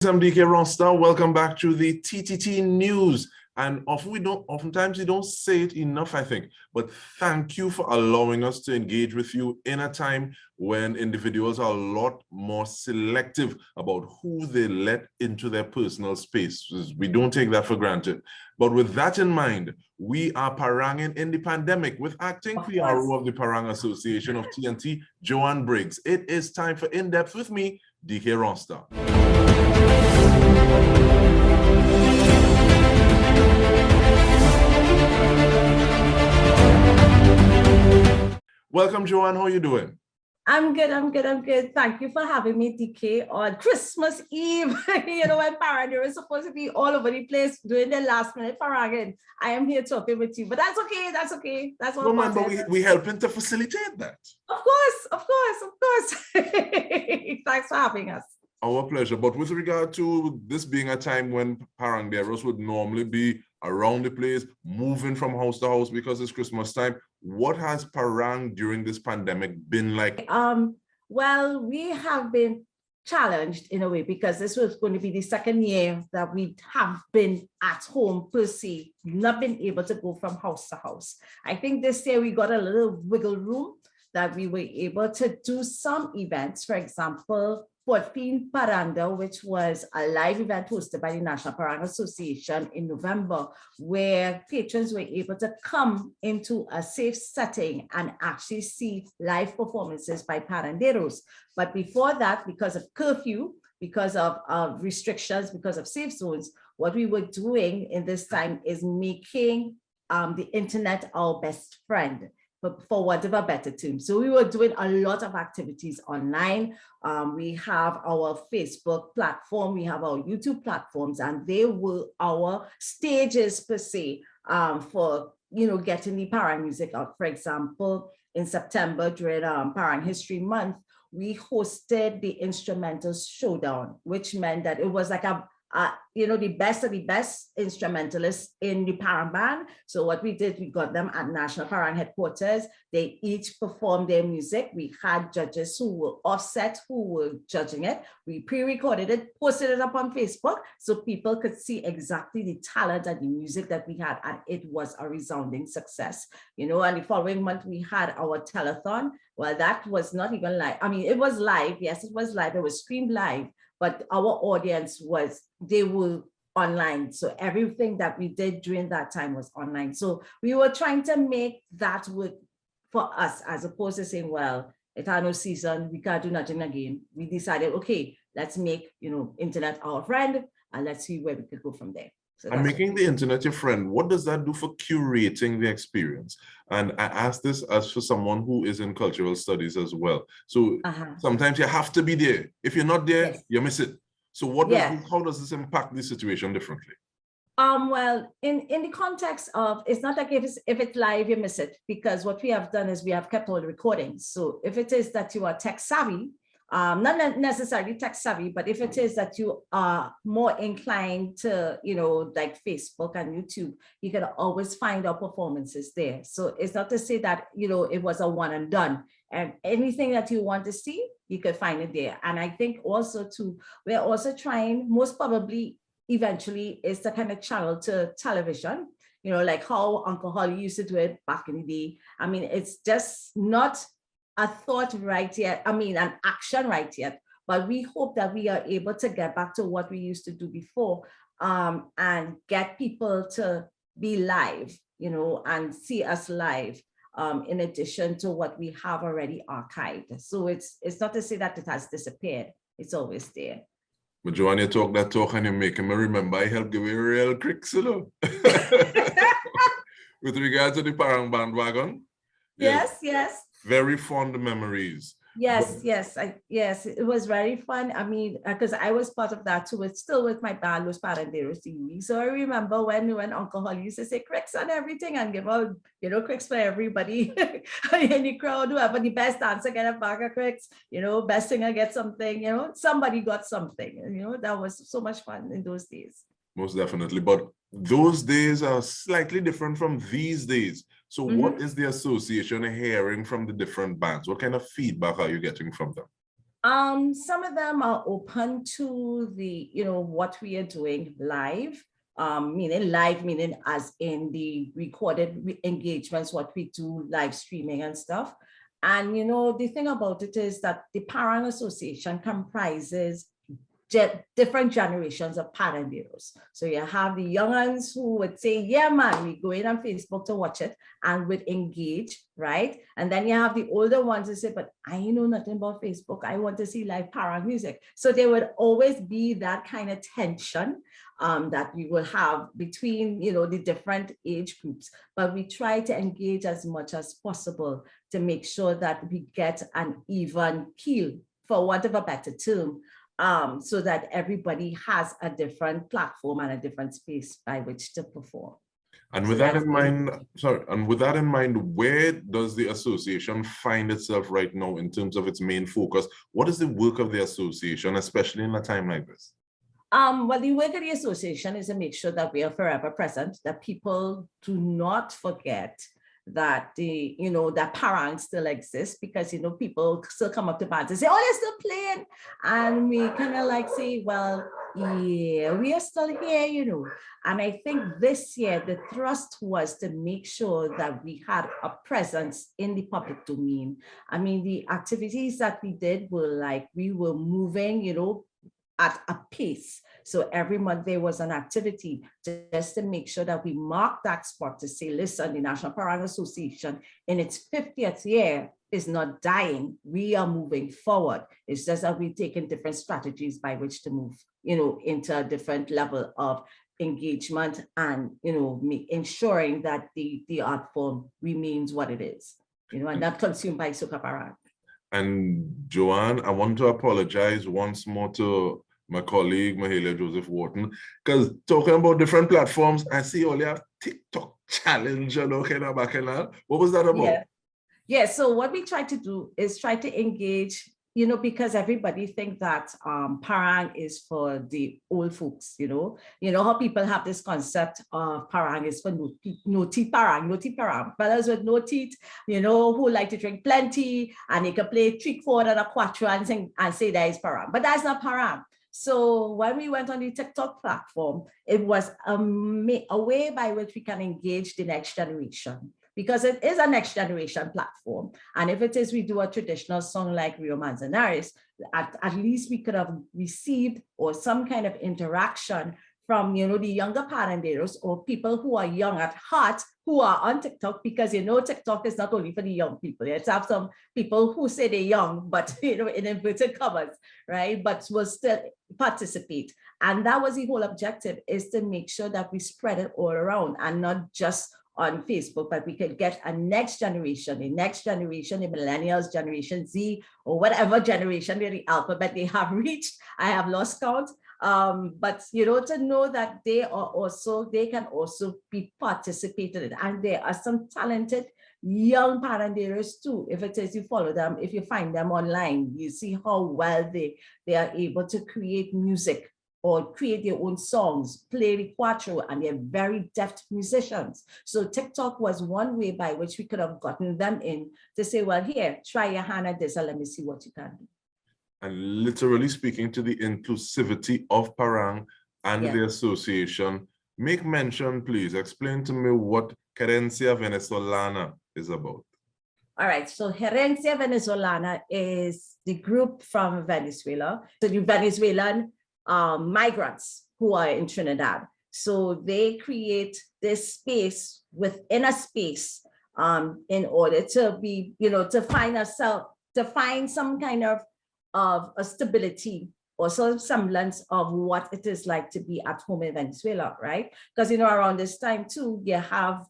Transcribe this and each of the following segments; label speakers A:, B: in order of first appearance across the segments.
A: I'm Dike Rostant. Welcome back to the TTT News. And oftentimes we don't say it enough, I think, but thank you for allowing us to engage with you in a time when individuals are a lot more selective about who they let into their personal space. We don't take that for granted. But with that in mind, we are paranging in the pandemic with acting PRO of the Parang Association of TNT, Joanne Briggs. It is time for In-Depth with me, Dike Rostant. Welcome, Joanne. How are you doing?
B: I'm good. Thank you for having me, DK, on Christmas Eve. When Parang is supposed to be all over the place doing their last minute paranging. I am here talking with you, but that's okay. That's what
A: but we helping to facilitate that.
B: Of course. Thanks for having us.
A: Our pleasure. But with regard to this being a time when parangeros would normally be around the place, moving from house to house because it's Christmas time, what has parang during this pandemic been like?
B: Well, we have been challenged in a way because this was going to be the second year that we have been at home per se, not been able to go from house to house. I think this year we got a little wiggle room that we were able to do some events. For example, Portpin Paranda, which was a live event hosted by the National Parang Association in November, where patrons were able to come into a safe setting and actually see live performances by paranderos. But before that, because of curfew, because of restrictions, because of safe zones, what we were doing in this time is making the internet our best friend, for whatever better term. So we were doing a lot of activities online. We have our Facebook platform, we have our YouTube platforms, and they were our stages per se for getting the parang music out. For example, in September during Parang History Month, we hosted the Instrumental Showdown, which meant that it was like the best of the best instrumentalists in the parang band. So what we did, we got them at National Parang headquarters. They each performed their music. We had judges who were offset, who were judging it. We pre-recorded it, posted it up on Facebook so people could see exactly the talent and the music that we had, and it was a resounding success. And the following month we had our telethon. Well, that was not even live. I mean, it was live. Yes, it was live. It was streamed live. But our audience they were online. So everything that we did during that time was online. So we were trying to make that work for us, as opposed to saying, well, it had no season, we can't do nothing again. We decided, okay, let's make, internet our friend, and let's see where we could go from there. So
A: and making the internet your friend, what does that do for curating the experience? And I ask this as for someone who is in cultural studies as well. So sometimes you have to be there. If you're not there, you miss it. So how does this impact the situation differently?
B: Well, in the context of, it's not like if it's live, you miss it, because what we have done is we have kept all the recordings. So if it is that you are tech savvy, not necessarily tech savvy, but if it is that you are more inclined to, like Facebook and YouTube, you can always find our performances there. So it's not to say that, it was a one and done, and anything that you want to see, you can find it there. And I think also too, we're also trying, most probably eventually, is to kind of channel to television, like how Uncle Holly used to do it back in the day. I mean, it's just not a thought right yet, an action right yet, but we hope that we are able to get back to what we used to do before, and get people to be live, and see us live, in addition to what we have already archived. So it's not to say that it has disappeared, it's always there.
A: But Joanne, you talk that talk and you're making me remember I helped give you a real cricks, With regard to the parang bandwagon.
B: Yes.
A: Very fond memories.
B: Yes, it was very fun. I mean, because I was part of that too. It's still with my band, was Paranderos TV. So I remember when Uncle Holly used to say cricks on everything and give out, cricks for everybody in the crowd. Whoever the best dancer get a bag of cricks, best singer get something, somebody got something. That was so much fun in those days.
A: Most definitely. But those days are slightly different from these days. So what is the association hearing from the different bands? What kind of feedback are you getting from them?
B: Some of them are open to the, what we are doing live, meaning as in the recorded engagements, what we do live streaming and stuff. And, the thing about it is that the Parang Association comprises different generations of paranderos. So you have the young ones who would say, yeah, man, we go in on Facebook to watch it and would engage, right? And then you have the older ones who say, but I know nothing about Facebook. I want to see live parang music. So there would always be that kind of tension that we will have between, the different age groups. But we try to engage as much as possible to make sure that we get an even keel, for want of a better term, so that everybody has a different platform and a different space by which to perform.
A: And with that in mind, where does the association find itself right now in terms of its main focus? What is the work of the association, especially in a time like this?
B: Well, the work of the association is to make sure that we are forever present, that people do not forget that that parang still exists, because people still come up to bands and say, oh, they're still playing, and we kind of like say, well, yeah, we are still here, and I think this year the thrust was to make sure that we had a presence in the public domain. I mean, the activities that we did were like, we were moving, at a pace. So every month there was an activity just to make sure that we mark that spot to say, listen, the National Parang Association in its 50th year is not dying. We are moving forward. It's just that we're taking different strategies by which to move, into a different level of engagement and, ensuring that the art form remains what it is, and not consumed by soca parang.
A: And Joanne, I want to apologize once more to my colleague, Mahalia Joseph Wharton, because talking about different platforms, I see all you have TikTok challenge, what was that about?
B: Yeah, so what we try to do is try to engage, because everybody think that parang is for the old folks, how people have this concept of parang is for no teeth parang, fellas with no teeth, who like to drink plenty, and they can play 3/4 and a quattro and say that is parang, but that's not parang. So when we went on the TikTok platform, it was a way by which we can engage the next generation, because it is a next generation platform. And if it is, we do a traditional song like Rio Manzanares, at least we could have received or some kind of interaction from, the younger paranderos or people who are young at heart who are on TikTok, because, TikTok is not only for the young people. It's have some people who say they're young, but, in inverted commas, right? But will still participate. And that was the whole objective, is to make sure that we spread it all around and not just on Facebook, but we could get a next generation, the millennials, Generation Z, or whatever generation, the alphabet they have reached. I have lost count. But to know that they can also be participated in, and there are some talented young paranderos too. If it is, you follow them, if you find them online, you see how well they are able to create music or create their own songs, play the quattro, and they're very deft musicians. So TikTok was one way by which we could have gotten them in to say, well, here, try your hand at this and let me see what you can do.
A: And literally speaking to the inclusivity of Parang and the association, make mention, please, explain to me what Herencia Venezolana is about.
B: All right, so Herencia Venezolana is the group from Venezuela, so the Venezuelan migrants who are in Trinidad. So they create this space within a space in order to be, to find some kind of a stability or some semblance of what it is like to be at home in Venezuela, right? Because, around this time too, you have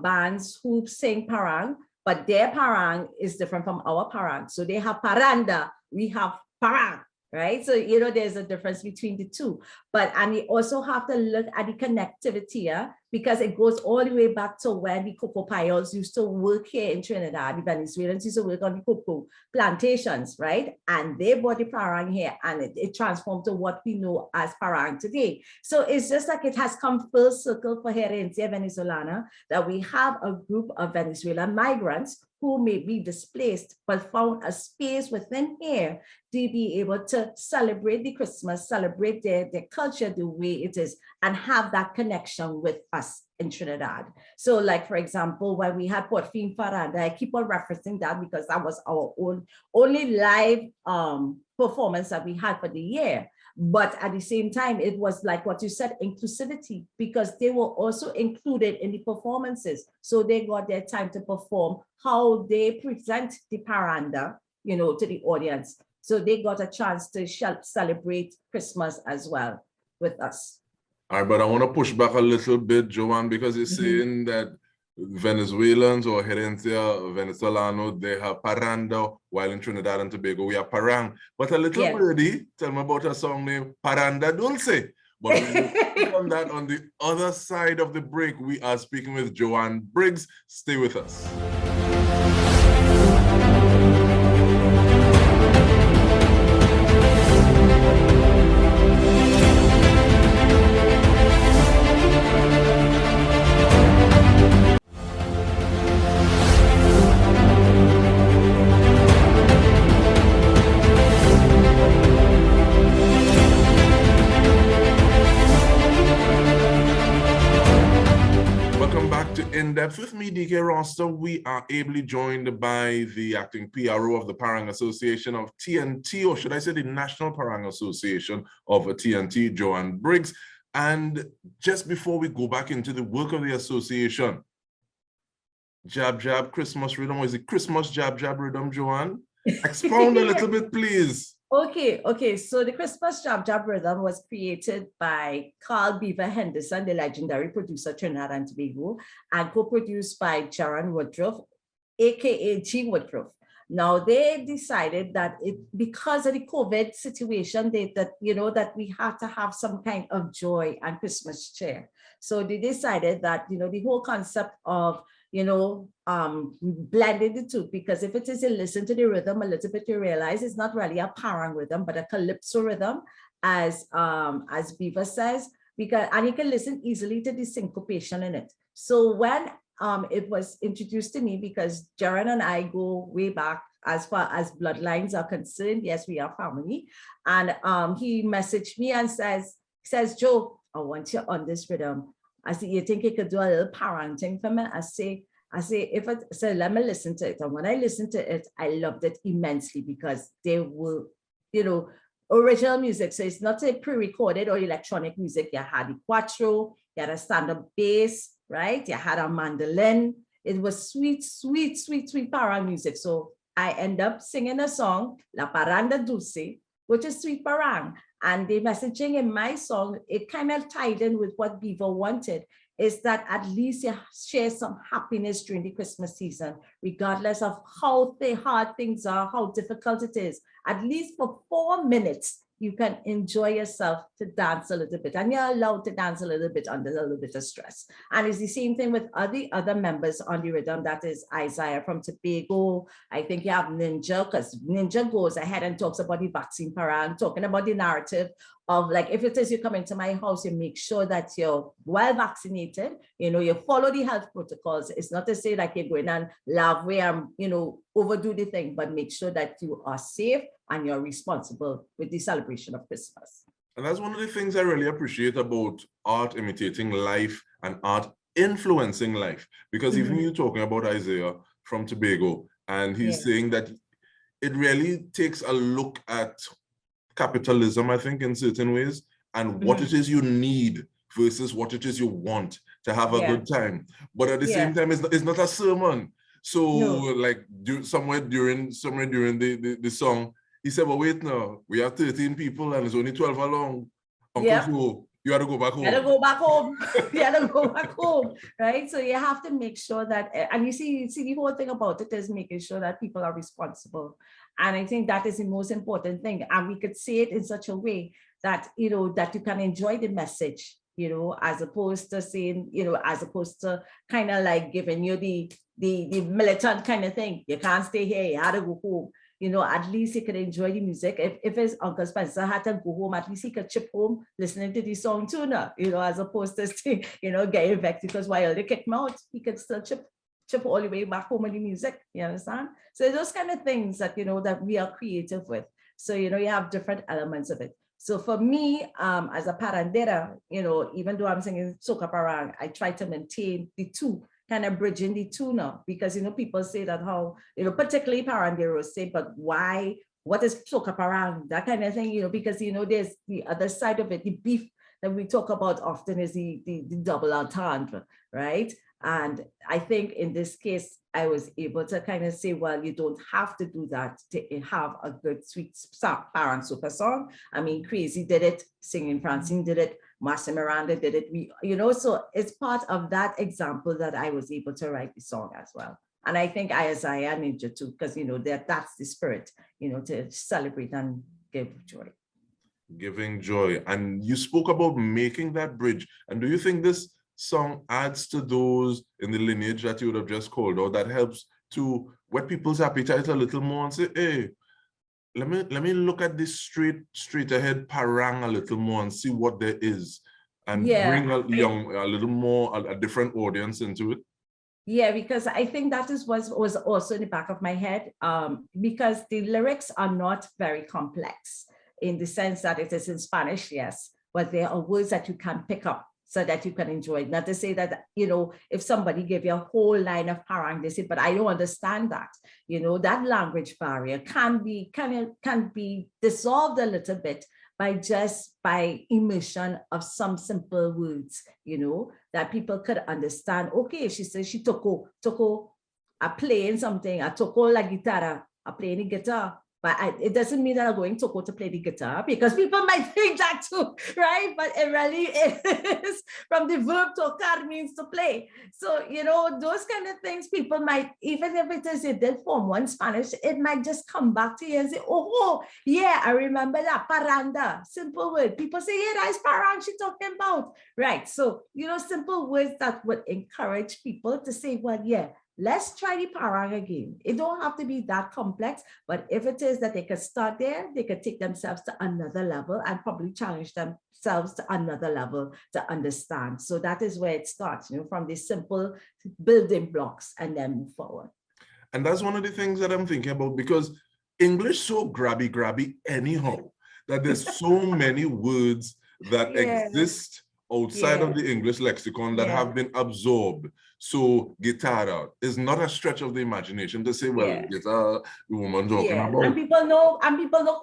B: bands who sing parang, but their parang is different from our parang. So they have paranda, we have parang, right? So, there's a difference between the two. And we also have to look at the connectivity. because it goes all the way back to when the cocoa pioneers used to work here in Trinidad. The Venezuelans used to work on the cocoa plantations, right? And they brought the parang here, and it transformed to what we know as parang today. So it's just like it has come full circle for Herencia Venezolana, that we have a group of Venezuelan migrants who may be displaced, but found a space within here to be able to celebrate the Christmas, celebrate their culture the way it is, and have that connection with us in Trinidad. So like, for example, when we had Por Fin Faranda, I keep on referencing that because that was our only live performance that we had for the year. But at the same time, it was like what you said, inclusivity, because they were also included in the performances. So they got their time to perform how they present the paranda, to the audience. So they got a chance to celebrate Christmas as well with us.
A: All right, but I want to push back a little bit, Joanne, because you're saying that Venezuelans or Herencia Venezolano, they have paranda, while in Trinidad and Tobago, we have parang. But a little birdie, tell me about a song named Paranda Dulce. But on that, on the other side of the break, we are speaking with Joanne Briggs. Stay with us. In-depth with me, Dike Rostant. We are ably joined by the acting PRO of the Parang Association of TNT, or should I say the National Parang Association of TNT, Joanne Briggs. And just before we go back into the work of the association, Jab Jab Christmas Rhythm, or is it Christmas Jab Jab Rhythm, Joanne? Expound a little bit, please.
B: Okay. So the Christmas Jab Jab Rhythm was created by Carl Beaver Henderson, the legendary producer Trinidad and Tobago, and co-produced by Jaron Woodruff, aka G. Woodruff. Now they decided that because of the COVID situation, that we had to have some kind of joy and Christmas cheer. So they decided that the whole concept of blending the two, because if it is to listen to the rhythm a little bit, you realize it's not really a parang rhythm, but a calypso rhythm, as Beaver says, and you can listen easily to the syncopation in it. So when it was introduced to me, because Jaron and I go way back as far as bloodlines are concerned, yes, we are family, and he messaged me and says, Joe, I want you on this rhythm. I said, you think you could do a little parenting for me? I say, let me listen to it. And when I listened to it, I loved it immensely, because they were, original music. So it's not a pre-recorded or electronic music. You had the cuatro, you had a stand-up bass, right? You had a mandolin. It was sweet parang music. So I end up singing a song, La Paranda Dulce, which is sweet parang. And the messaging in my song, it kind of tied in with what Beaver wanted, is that at least you share some happiness during the Christmas season, regardless of how hard things are, how difficult it is. At least for 4 minutes, you can enjoy yourself to dance a little bit, and you're allowed to dance a little bit under a little bit of stress. And it's the same thing with other members on the rhythm. That is Isaiah from Tobago. I think you have Ninja, because Ninja goes ahead and talks about the vaccine parang, talking about the narrative of, like, if it is you come into my house, you make sure that you're well vaccinated, you follow the health protocols. It's not to say like you're going and laugh way and, overdo the thing, but make sure that you are safe and you're responsible with the celebration of Christmas.
A: And that's one of the things I really appreciate about art imitating life and art influencing life. Because even you talking about Isaiah from Tobago, and he's saying that it really takes a look at capitalism, I think, in certain ways, and what it is you need versus what it is you want to have a good time. But at the same time, it's not a sermon. So like somewhere during the song, he said, well, wait now, we have 13 people and it's only 12 along. Uncle Joe, you have to go back home.
B: You have to go back home. You have to go back home, right? So you have to make sure that, and you see the whole thing about it is making sure that people are responsible. And I think that is the most important thing. And we could say it in such a way that, that you can enjoy the message, you know, as opposed to saying, you know, as opposed to kind of like giving you the militant kind of thing. You can't stay here, you had to go home. You know, at least he could enjoy the music. If his Uncle Spencer had to go home, at least he could chip home listening to the song too now, you know, as opposed to, you know, getting vexed because while they kick him out, he could still chip all the way back home with the music, you understand? So those kind of things that, you know, that we are creative with. So, you know, you have different elements of it. So for me, as a parandera, you know, even though I'm singing soca parang, I try to maintain the two, kind of bridging the two now, because, you know, people say that how, you know, particularly paranderos say, but why, what is soca parang, that kind of thing, you know, because, you know, there's the other side of it, the beef that we talk about often is the double entendre, right? And I think in this case, I was able to kind of say, well, you don't have to do that to have a good, sweet parang soca song. I mean, Crazy did it, Singing Francine did it, Marcia Miranda did it, you know, so it's part of that example that I was able to write the song as well. And I think Isaiah Ninja too, because, you know, that's the spirit, you know, to celebrate and give joy.
A: Giving joy. And you spoke about making that bridge. And do you think this song adds to those in the lineage that you would have just called, or that helps to whet people's appetite a little more and say, hey, let me look at this straight ahead parang a little more and see what there is, and bring a little more, a different audience into it?
B: Yeah, because I think that is was also in the back of my head, because the lyrics are not very complex in the sense that it is in Spanish, yes, but there are words that you can pick up so that you can enjoy it. Not to say that, you know, if somebody gave you a whole line of parang, they say, but I don't understand that. You know, that language barrier can be dissolved a little bit by immersion of some simple words, you know, that people could understand. Okay, she says she toko, I playing something, I toko la guitarra, I playing the guitar. But it doesn't mean that I'm going to go to play the guitar, because people might think that too, right? But it really is from the verb tocar means to play. So, you know, those kind of things people might, even if it is it did form one Spanish, it might just come back to you and say, oh, yeah, I remember that, paranda, simple word. People say, yeah, that's parang she's talking about, right? So, you know, simple words that would encourage people to say, well, yeah, let's try the parang again. It don't have to be that complex, but if it is that they could start there, they could take themselves to another level and probably challenge themselves to another level to understand. So that is where it starts, you know, from the simple building blocks and then move forward.
A: And that's one of the things that I'm thinking about, because English so grabby anyhow, that there's so many words that exist outside of the English lexicon that have been absorbed. So guitarra is not a stretch of the imagination to say, well, guitar, the woman talking about.
B: And people know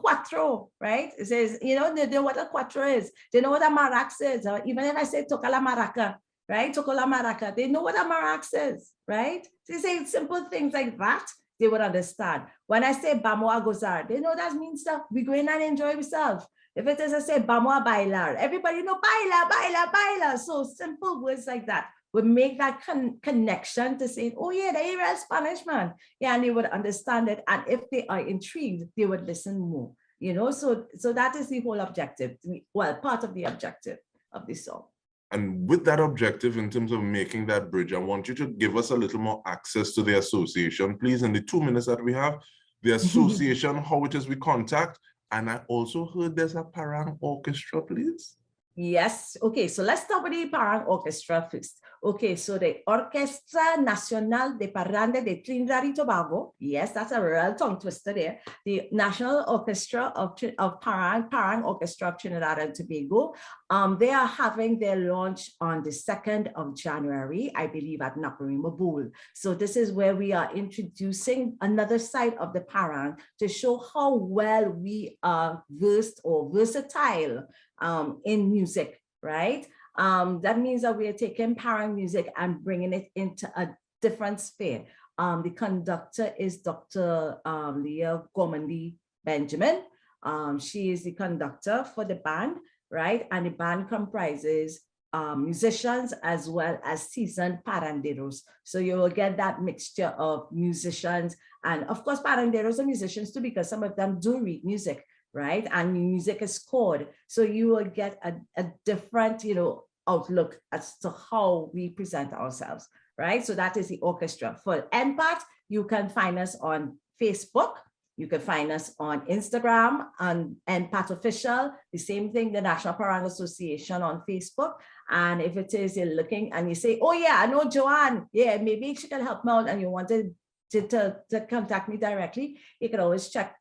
B: cuatro, right? It says, you know, they know what a cuatro is. They know what a marax is. Or even if I say toca la maraca, right? Toca la maraca, they know what a marax is, right? So you say simple things like that, they would understand. When I say vamos a gozar, they know that means that we go in and enjoy ourselves. If it is, I say vamos a bailar, everybody know baila. So simple words like that would make that connection to say, oh yeah, they're a Spanish man. Yeah, and they would understand it. And if they are intrigued, they would listen more, you know? So that is the whole objective. Well, part of the objective of the song.
A: And with that objective, in terms of making that bridge, I want you to give us a little more access to the association, please, in the 2 minutes that we have. The association, how it is we contact. And I also heard there's a parang orchestra, please.
B: Yes. Okay, so let's start with the parang orchestra first. Okay, so the Orchestra Nacional de Parranda de Trinidad y Tobago. Yes, that's a real tongue twister there. The National Orchestra of Parang Orchestra of Trinidad and Tobago. They are having their launch on the 2nd of January, I believe, at Naparima Bowl. So this is where we are introducing another side of the parang to show how well we are versed or versatile in music, right? That means that we are taking parang music and bringing it into a different sphere. The conductor is Dr. Leah Gormandy Benjamin. She is the conductor for the band, right? And the band comprises musicians as well as seasoned paranderos. So you will get that mixture of musicians, and of course paranderos are musicians too, because some of them do read music, right? And music is scored. So you will get a different, you know, outlook as to how we present ourselves, right? So that is the orchestra. For NPAT, you can find us on Facebook. You can find us on Instagram and NPAT Official. The same thing, the National Parang Association on Facebook. And if it is you're looking and you say, oh yeah, I know Joanne. Yeah, maybe she can help me out and you wanted to contact me directly, you can always check,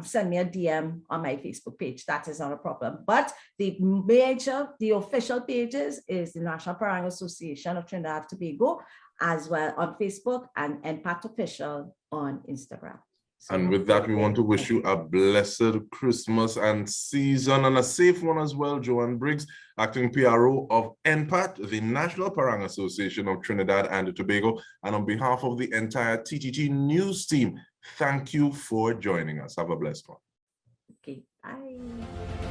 B: send me a DM on my Facebook page. That is not a problem. But the official pages is the National Parang Association of Trinidad and Tobago, as well on Facebook, and NPAT Official on Instagram. So
A: and with that, we want to wish you a blessed Christmas and season and a safe one as well. Joanne Briggs, acting PRO of NPAT, the National Parang Association of Trinidad and Tobago. And on behalf of the entire TTT News team, thank you for joining us. Have a blessed one.
B: Okay, bye.